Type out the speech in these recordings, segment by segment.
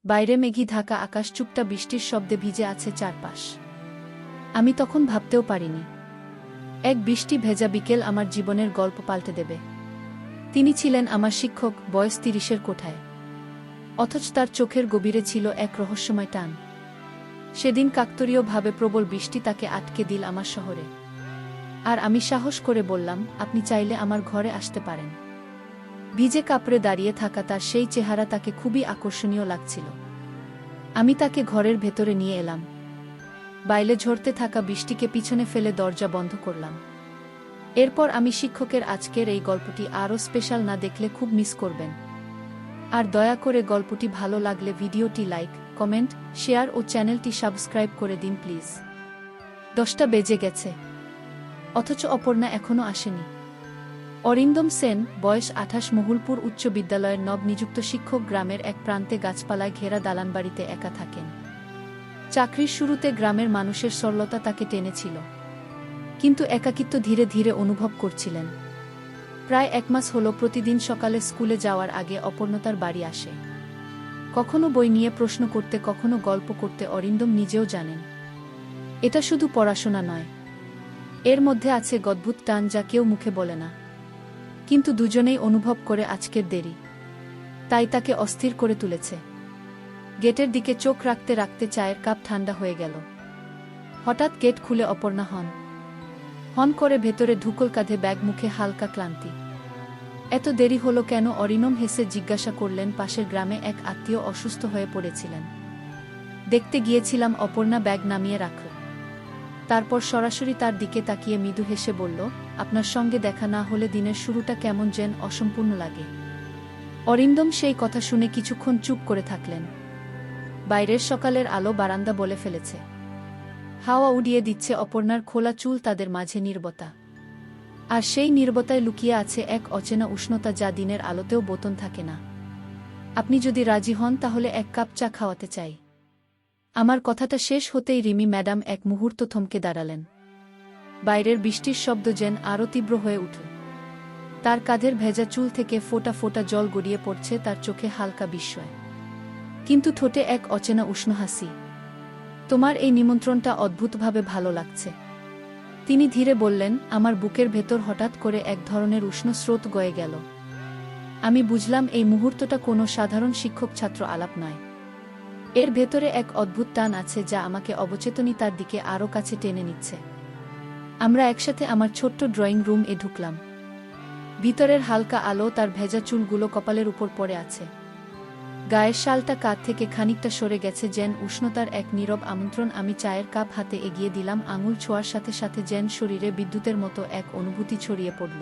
বাইরে মেঘি ঢাকা আকাশ, চুপটা বৃষ্টির শব্দে ভিজে আছে চারপাশ। আমি তখন ভাবতেও পারিনি এক বৃষ্টি ভেজা বিকেল আমার জীবনের গল্প পাল্টে দেবে। তিনি ছিলেন আমার শিক্ষক, বয়স ৩০-এর কোঠায়, অথচ তার চোখের গভীরে ছিল এক রহস্যময় টান। সেদিন কাকতালীয়ভাবে প্রবল বৃষ্টি তাকে আটকে দিল আমার শহরে। আর আমি সাহস করে বললাম, আপনি চাইলে আমার ঘরে আসতে পারেন। ভিজে কাপড়ে দাঁড়িয়ে থাকা তার সেই চেহারা তাকে খুবই আকর্ষণীয় লাগছিল। আমি তাকে ঘরের ভেতরে নিয়ে এলাম। বাইরে ঝরতে থাকা বৃষ্টিকে পিছনে ফেলে দরজা বন্ধ করলাম। এরপর আমি শিক্ষকের আজকের এই গল্পটি আরও স্পেশাল না দেখলে খুব মিস করবেন। আর দয়া করে গল্পটি ভালো লাগলে ভিডিওটি লাইক, কমেন্ট, শেয়ার ও চ্যানেলটি সাবস্ক্রাইব করে দিন প্লিজ। 10টা বেজে গেছে, অথচ অপর্ণা এখনও আসেনি। অরিন্দম সেন, বয়স 28, মহুলপুর উচ্চ বিদ্যালয়ের নবনিযুক্ত শিক্ষক, গ্রামের এক প্রান্তে গাছপালায় ঘেরা দালানবাড়িতে একা থাকেন। চাকরির শুরুতে গ্রামের মানুষের সরলতা তাকে টেনেছিল, কিন্তু একাকিত্ব ধীরে ধীরে অনুভব করছিলেন। প্রায় 1 মাস হল প্রতিদিন সকালে স্কুলে যাওয়ার আগে অপর্ণতার বাড়ি আসে। কখনো বই নিয়ে প্রশ্ন করতে, কখনো গল্প করতে। অরিন্দম নিজেও জানেন এটা শুধু পড়াশোনা নয়, এর মধ্যে আছে অদ্ভুত টান যা কেউ মুখে বলে না। কিন্তু দুজনেই অনুভব করে আজকের দেরি তাই তাকে অস্থির করে তুলেছে। গেটের দিকে চোখ রাখতে রাখতে চায়ের কাপ ঠান্ডা হয়ে গেল। হঠাৎ গেট খুলে অপর্ণা হন করে ভেতরে ঢুকল, কাঁধে ব্যাগ, মুখে হালকা ক্লান্তি। এত দেরি হলো কেন? অরিন্দম হেসে জিজ্ঞাসা করলেন। পাশের গ্রামে এক আত্মীয় অসুস্থ হয়ে পড়েছিলেন, দেখতে গিয়েছিলাম। অপর্ণা ব্যাগ নামিয়ে রাখল, তারপর সরাসরি তার দিকে তাকিয়ে মৃদু হেসে বলল, আপনার সঙ্গে দেখা না হলে দিনের শুরুটা কেমন যেন অসম্পূর্ণ লাগে। অরিন্দম সেই কথা শুনে কিছুক্ষণ চুপ করে থাকলেন। বাইরের সকালের আলো বারান্দা বলে ফেলেছে, হাওয়া উড়িয়ে দিচ্ছে অপর্ণার খোলা চুল, তাদের মাঝে নীরবতা। আর সেই নীরবতায় লুকিয়ে আছে এক অচেনা উষ্ণতা যা দিনের আলোতেও বোতন থাকে না। আপনি যদি রাজি হন তাহলে 1 কাপ চা খাওয়াতে চাই। আমার কথাটা শেষ হতেই রিমি ম্যাডাম এক মুহূর্ত থমকে দাঁড়ালেন। বাইরের বৃষ্টির শব্দ যেন আরও তীব্র হয়ে উঠল। তার কাঁধের ভেজা চুল থেকে ফোঁটা ফোঁটা জল গড়িয়ে পড়ছে, তার চোখে হালকা বিস্ময়, কিন্তু ঠোঁটে এক অচেনা উষ্ণ হাসি। তোমার এই নিমন্ত্রণটা অদ্ভুতভাবে ভালো লাগছে, তিনি ধীরে বললেন। আমার বুকের ভেতর হঠাৎ করে এক ধরনের উষ্ণ স্রোত বয়ে গেল। আমি বুঝলাম এই মুহূর্তটা কোনো সাধারণ শিক্ষক ছাত্র আলাপ নয়। এর ভেতরে এক অদ্ভুত টান আছে যা আমাকে অবচেতনই তার দিকে আরও কাছে টেনে নিচ্ছে। আমরা একসাথে আমার ছোট্ট ড্রয়িং রুম এ ঢুকলাম। ভিতরের হালকা আলো, তার ভেজা চুলগুলো কপালের উপর পড়ে আছে। গায়ের শালটা কাঁধ থেকে খানিকটা সরে গেছে, যেন উষ্ণতার এক নীরব আমন্ত্রণ। আমি চায়ের কাপ হাতে এগিয়ে দিলাম। আঙুল ছোঁয়ার সাথে সাথে যেন শরীরে বিদ্যুতের মতো এক অনুভূতি ছড়িয়ে পড়ল।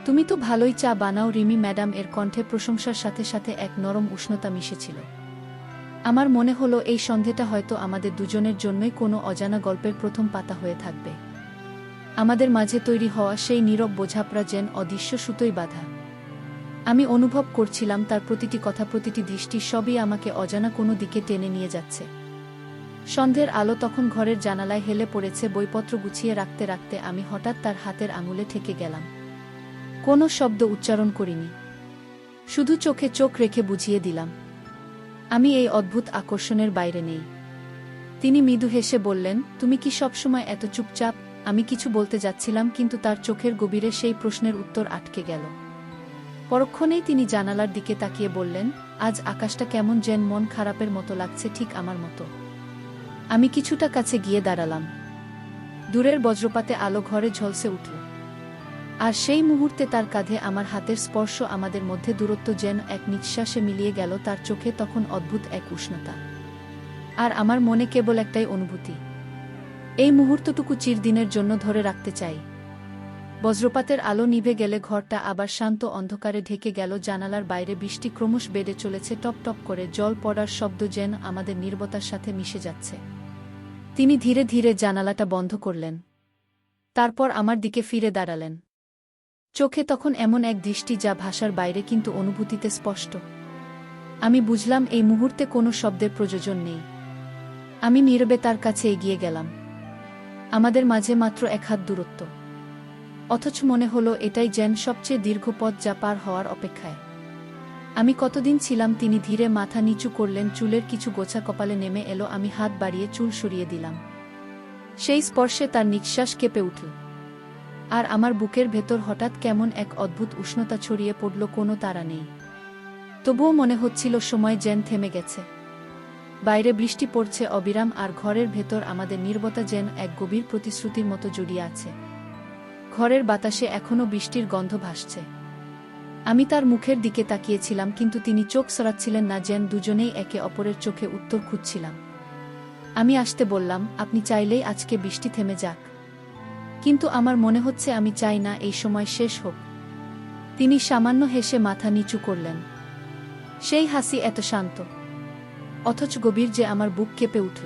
তুমি তো ভালোই চা বানাও, রিমি ম্যাডাম এর কণ্ঠে প্রশংসার সাথে সাথে এক নরম উষ্ণতা মিশেছিল। আমার মনে হলো এই সন্ধেটা হয়তো আমাদের দুজনের জন্যই কোনো অজানা গল্পের প্রথম পাতা হয়ে থাকবে। আমাদের মাঝে তৈরি হওয়া সেই নীরব বোঝাপড়া যেন অদৃশ্য সুতোয় বাঁধা। আমি অনুভব করছিলাম তার প্রতিটি কথা, প্রতিটি দৃষ্টি, সবই আমাকে অজানা কোনো দিকে টেনে নিয়ে যাচ্ছে। সন্ধ্যের আলো তখন ঘরের জানালায় হেলে পড়েছে। বইপত্র গুছিয়ে রাখতে রাখতে আমি হঠাৎ তার হাতের আঙুলে ঠেকে গেলাম। কোনো শব্দ উচ্চারণ করিনি, শুধু চোখে চোখ রেখে বুঝিয়ে দিলাম আমি এই অদ্ভুত আকর্ষণের বাইরে নেই। তিনি মৃদু হেসে বললেন, তুমি কি সবসময় এত চুপচাপ? আমি কিছু বলতে যাচ্ছিলাম, কিন্তু তার চোখের গভীরে সেই প্রশ্নের উত্তর আটকে গেল। পরক্ষণেই তিনি জানালার দিকে তাকিয়ে বললেন, আজ আকাশটা কেমন যেন মন খারাপের মতো লাগছে, ঠিক আমার মতো। আমি কিছুটা কাছে গিয়ে দাঁড়ালাম। দূরের বজ্রপাতে আলো ঘরে ঝলসে উঠল, আর সেই মুহূর্তে তার কাঁধে আমার হাতের স্পর্শ। আমাদের মধ্যে দূরত্ব যেন এক নিঃশ্বাসে মিলিয়ে গেল। তার চোখে তখন অদ্ভুত এক উষ্ণতা, আর আমার মনে কেবল একটাই অনুভূতি, এই মুহূর্তটুকু চিরদিনের জন্য ধরে রাখতে চাই। বজ্রপাতের আলো নিভে গেলে ঘরটা আবার শান্ত অন্ধকারে ঢেকে গেল। জানালার বাইরে বৃষ্টি ক্রমশ বেড়ে চলেছে, টপ টপ করে জল পড়ার শব্দ যেন আমাদের নীরবতার সাথে মিশে যাচ্ছে। তিনি ধীরে ধীরে জানালাটা বন্ধ করলেন, তারপর আমার দিকে ফিরে দাঁড়ালেন। চোখে তখন এমন এক দৃষ্টি যা ভাষার বাইরে কিন্তু অনুভূতিতে স্পষ্ট। আমি বুঝলাম এই মুহূর্তে কোনো শব্দের প্রয়োজন নেই। আমি নীরবে তার কাছে এগিয়ে গেলাম। আমাদের মাঝে মাত্র 1 হাত দূরত্ব, অথচ মনে হলো এটাই যেন সবচেয়ে দীর্ঘ পথ যা পার হওয়ার অপেক্ষায়। আমি কতদিন ছিলাম? তিনি ধীরে মাথা নিচু করলেন, চুলের কিছু গোছা কপালে নেমে এলো। আমি হাত বাড়িয়ে চুল সরিয়ে দিলাম। সেই স্পর্শে তার নিঃশ্বাস কেঁপে উঠল। আর আমার বুকের ভেতর হঠাৎ কেমন এক অদ্ভুত উষ্ণতা ছড়িয়ে পড়ল। কোনো তাড়া নেই, তবুও মনে হচ্ছিল সময় যেন থেমে গেছে। বাইরে বৃষ্টি পড়ছে অবিরাম, আর ঘরের ভেতর আমাদের নীরবতা যেন এক গভীর প্রতিশ্রুতির মতো জড়িয়ে আছে। ঘরের বাতাসে এখনো বৃষ্টির গন্ধ ভাসছে। আমি তার মুখের দিকে তাকিয়েছিলাম, কিন্তু তিনি চোখ সরাচ্ছিলেন না, যেন দুজনেই একে অপরের চোখে উত্তর খুঁজছিলাম। আমি আসতে বললাম, আপনি চাইলেই আজকে বৃষ্টি থেমে যাক, কিন্তু আমার মনে হচ্ছে আমি চাই না এই সময় শেষ হোক। তিনি সামান্য হেসে মাথা নিচু করলেন। সেই হাসি এত শান্ত, অথচ গভীর যে আমার বুক কেঁপে উঠল।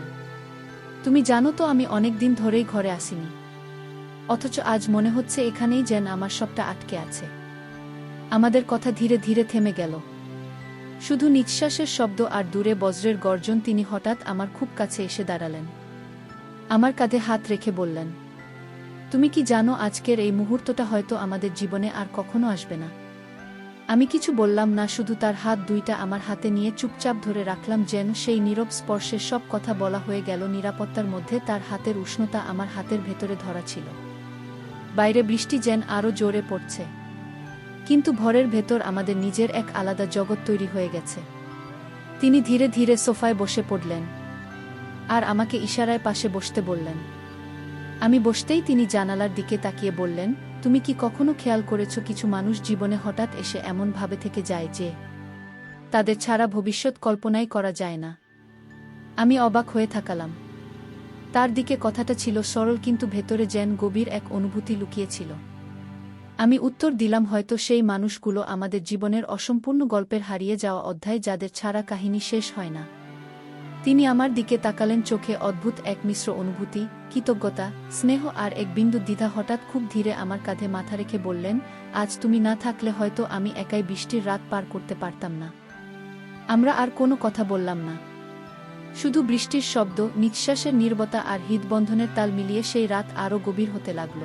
তুমি জানো তো, আমি অনেক দিন ধরেই ঘরে আসিনি, অথচ আজ মনে হচ্ছে এখানেই যেন আমার সবটা আটকে আছে। আমাদের কথা ধীরে ধীরে থেমে গেল, শুধু নিঃশ্বাসের শব্দ আর দূরে বজ্রের গর্জন। তিনি হঠাৎ আমার খুব কাছে এসে দাঁড়ালেন, আমার কাঁধে হাত রেখে বললেন, তুমি কি জানো, আজকের এই মুহূর্তটা হয়তো আমাদের জীবনে আর কখনো আসবে না। আমি কিছু বললাম না, শুধু তার হাত দুইটা আমার হাতে নিয়ে চুপচাপ ধরে রাখলাম, যেন সেই নীরব স্পর্শের সব কথা বলা হয়ে গেল। নিরাপত্তার মধ্যে তার হাতের উষ্ণতা আমার হাতের ভেতরে ধরা ছিল। বাইরে বৃষ্টি যেন আরও জোরে পড়ছে, কিন্তু ঘরের ভেতর আমাদের নিজের এক আলাদা জগৎ তৈরি হয়ে গেছে। তিনি ধীরে ধীরে সোফায় বসে পড়লেন, আর আমাকে ইশারায় পাশে বসতে বললেন। আমি বসতেই তিনি জানালার দিকে তাকিয়ে বললেন, তুমি কি কখনো খেয়াল করেছ, কিছু মানুষ জীবনে হঠাৎ এসে এমনভাবে থেকে যায় যে তাদের ছাড়া ভবিষ্যৎ কল্পনাই করা যায় না। আমি অবাক হয়ে থাকালাম। তার দিকে কথাটা ছিল সরল, কিন্তু ভেতরে যেন গভীর এক অনুভূতি লুকিয়েছিল। আমি উত্তর দিলাম, হয়তো সেই মানুষগুলো আমাদের জীবনের অসম্পূর্ণ গল্পের হারিয়ে যাওয়া অধ্যায়, যাদের ছাড়া কাহিনী শেষ হয় না। তিনি আমার দিকে তাকালেন, চোখে অদ্ভুত এক মিশ্র অনুভূতি, কৃতজ্ঞতা, স্নেহ আর এক বিন্দু দ্বিধা। হঠাৎ খুব ধীরে আমার কাঁধে মাথা রেখে বললেন, আজ তুমি না থাকলে হয়তো আমি একাই বৃষ্টির রাত পার করতে পারতাম না। আমরা আর কোনো কথা বললাম না, শুধু বৃষ্টির শব্দ, নিঃশ্বাসের নীরবতা আর হৃদবন্ধনের তাল মিলিয়ে সেই রাত আরও গভীর হতে লাগল।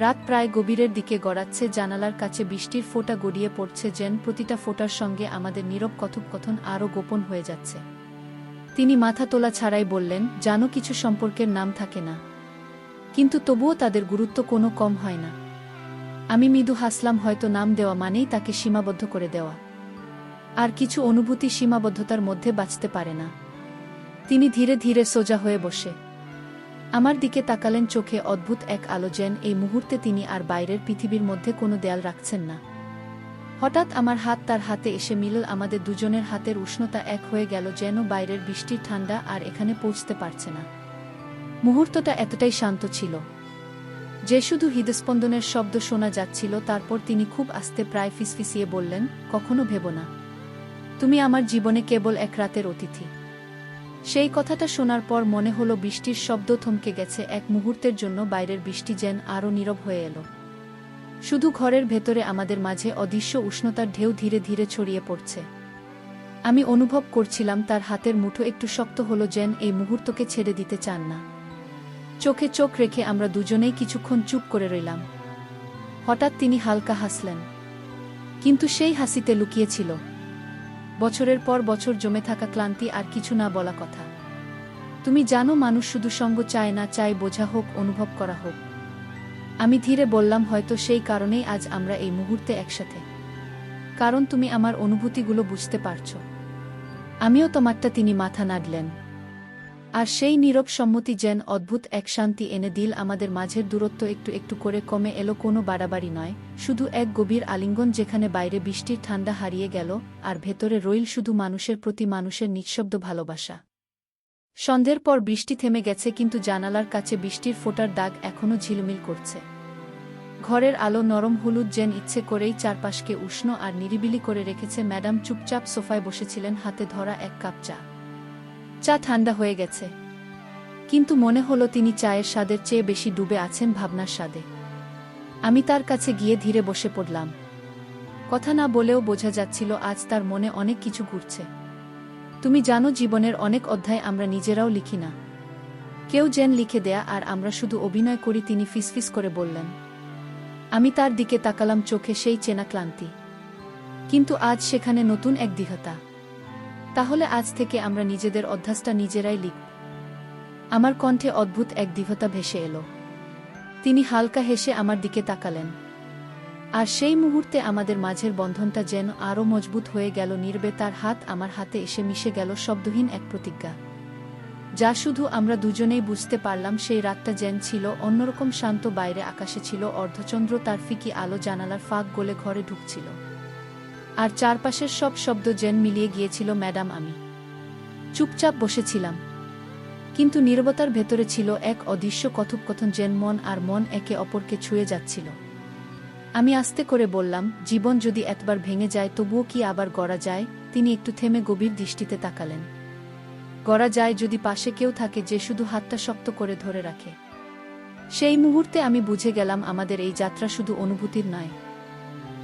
রাত প্রায় গভীরের দিকে গড়াচ্ছে, জানালার কাছে বৃষ্টির ফোঁটা গড়িয়ে পড়ছে, যেন প্রতিটা ফোঁটার সঙ্গে আমাদের নীরব কথোপকথন আরও গোপন হয়ে যাচ্ছে। তিনি মাথা তোলা ছাড়াই বললেন, জানো, কিছু সম্পর্কের নাম থাকে না, কিন্তু তবুও তাদের গুরুত্ব কোনো কম হয় না। আমি মৃদু হাসলাম, হয়তো নাম দেওয়া মানেই তাকে সীমাবদ্ধ করে দেওয়া, আর কিছু অনুভূতি সীমাবদ্ধতার মধ্যে বাঁচতে পারে না। তিনি ধীরে ধীরে সোজা হয়ে বসে আমার দিকে তাকালেন, চোখে অদ্ভুত এক আলো, যেন এই মুহূর্তে তিনি আর বাইরের পৃথিবীর মধ্যে কোনো দেয়াল রাখছেন না। হঠাৎ আমার হাত তার হাতে এসে মিলল, আমাদের দুজনের হাতের উষ্ণতা এক হয়ে গেল, যেন বাইরের বৃষ্টির ঠান্ডা আর এখানে পৌঁছতে পারছে না। মুহূর্তটা এতটাই শান্ত ছিল যে শুধু হৃদস্পন্দনের শব্দ শোনা যাচ্ছিল। তারপর তিনি খুব আস্তে, প্রায় ফিসফিসিয়ে বললেন, কখনো ভেবো না তুমি আমার জীবনে কেবল এক রাতের অতিথি। সেই কথাটা শোনার পর মনে হলো বৃষ্টির শব্দ থমকে গেছে এক মুহূর্তের জন্য। বাইরের বৃষ্টি যেন আরও নীরব হয়ে এলো, শুধু ঘরের ভেতরে আমাদের মাঝে অদৃশ্য উষ্ণতার ঢেউ ধীরে ধীরে ছড়িয়ে পড়ছে। আমি অনুভব করছিলাম তার হাতের মুঠো একটু শক্ত হলো, যেন এই মুহূর্তকে ছেড়ে দিতে চান না। চোখে চোখ রেখে আমরা দুজনেই কিছুক্ষণ চুপ করে রইলাম। হঠাৎ তিনি হালকা হাসলেন, কিন্তু সেই হাসিতে লুকিয়েছিল বছরের পর বছর জমে থাকা ক্লান্তি আর কিছু না বলা কথা। তুমি জানো, মানুষ শুধু সঙ্গ চায় না, চায় বোঝা হোক, অনুভব করা হোক। আমি ধীরে বললাম, হয়তো সেই কারণেই আজ আমরা এই মুহূর্তে একসাথে, কারণ তুমি আমার অনুভূতিগুলো বুঝতে পারছো, আমিও তোমারটা। তিনি মাথা নাড়লেন, আর সেই নীরব সম্মতি যেন অদ্ভুত এক শান্তি এনে দিল। আমাদের মাঝের দূরত্ব একটু একটু করে কমে এলো, কোনো বাড়াবাড়ি নয়, শুধু এক গভীর আলিঙ্গন, যেখানে বাইরে বৃষ্টির ঠান্ডা হারিয়ে গেল আর ভেতরে রইল শুধু মানুষের প্রতি মানুষের নিঃশব্দ ভালোবাসা। সন্ধ্যের পর বৃষ্টি থেমে গেছে, কিন্তু জানালার কাছে বৃষ্টির ফোঁটার দাগ এখনো ঝিলমিল করছে। ঘরের আলো নরম হলুদ, যেন ইচ্ছে করেই চারপাশকে উষ্ণ আর নিরিবিলি করে রেখেছে। ম্যাডাম চুপচাপ সোফায় বসেছিলেন, হাতে ধরা এক কাপ চা। চা ঠান্ডা হয়ে গেছে, কিন্তু মনে হলো তিনি চায়ের স্বাদের চেয়ে বেশি ডুবে আছেন ভাবনার স্বাদে। আমি তার কাছে গিয়ে ধীরে বসে পড়লাম। কথা না বলেও বোঝা যাচ্ছিল আজ তার মনে অনেক কিছু ঘুরছে। তুমি জানো, জীবনের অনেক অধ্যায় আমরা নিজেরাও লিখি না, কেউ যেন লিখে দেয়া, আর আমরা শুধু অভিনয় করি। তিনি ফিসফিস করে বললেন। আমি তার দিকে তাকালাম, চোখে সেই চেনা ক্লান্তি, কিন্তু আজ সেখানে নতুন এক দৃঢ়তা। তাহলে আজ থেকে আমরা নিজেদের অধ্যাসটা নিজেরাই লিখব। আমার কণ্ঠে অদ্ভুত এক দৃঢ়তা ভেসে এলো। তিনি হালকা হেসে আমার দিকে তাকালেন। আর সেই মুহূর্তে আমাদের মাঝের বন্ধনটা যেন আরও মজবুত হয়ে গেল। নীরবে তার হাত আমার হাতে এসে মিশে গেল, শব্দহীন এক প্রতিজ্ঞা, যা শুধু আমরা দুজনেই বুঝতে পারলাম। সেই রাতটা যেন ছিল অন্যরকম শান্ত। বাইরে আকাশে ছিল অর্ধচন্দ্র, তার ফিকি আলো জানালার ফাঁক গলে ঘরে ঢুকছিল। আর চারপাশের সব শব্দ যেন মিলিয়ে গিয়েছিল। ম্যাডাম, আমি চুপচাপ বসেছিলাম, কিন্তু নীরবতার ভেতরে ছিল এক অদৃশ্য কথোপকথন, যেন মন আর মন একে অপরকে ছুঁয়ে যাচ্ছিল। আমি আস্তে করে বললাম, জীবন যদি একবার ভেঙে যায় তবুও কি আবার গড়া যায়? তিনি একটু থেমে গভীর দৃষ্টিতে তাকালেন। গড়া যায় যদি পাশে কেউ থাকে যে শুধু হাতটা শক্ত করে ধরে রাখে। সেই মুহূর্তে আমি বুঝে গেলাম আমাদের এই যাত্রা শুধু অনুভূতির নয়,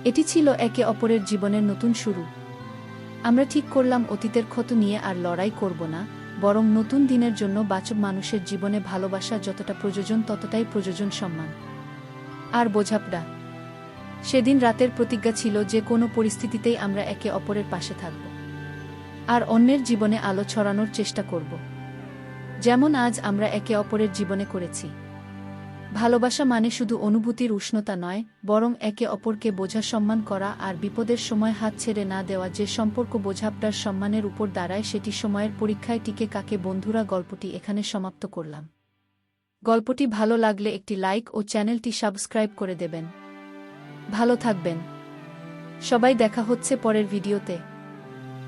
এটি ছিল একে অপরের জীবনের নতুন শুরু। আমরা ঠিক করলাম অতীতের ক্ষত নিয়ে আর লড়াই করব না, বরং নতুন দিনের জন্য বাঁচব। মানুষের জীবনে ভালোবাসা যতটা প্রয়োজন ততটাই প্রয়োজন সম্মান আর বোঝাপড়া। সেদিন রাতের প্রতিজ্ঞা ছিল যে কোনো পরিস্থিতিতেই আমরা একে অপরের পাশে থাকব আর অন্যের জীবনে আলো ছড়ানোর চেষ্টা করব, যেমন আজ আমরা একে অপরের জীবনে করেছি। ভালোবাসা মানে শুধু অনুভূতির উষ্ণতা নয়, বরং একে অপরকে বোঝা, সম্মান করা আর বিপদের সময় হাত ছেড়ে না দেওয়া। যে সম্পর্ক বোঝাপড়ার সম্মানের উপর দাঁড়ায় সেটি সময়ের পরীক্ষায় টিকে কাকে। বন্ধুরা, গল্পটি এখানে সমাপ্ত করলাম। গল্পটি ভালো লাগলে একটি লাইক ও চ্যানেলটি সাবস্ক্রাইব করে দেবেন। ভালো থাকবেন সবাই, দেখা হচ্ছে পরের ভিডিওতে।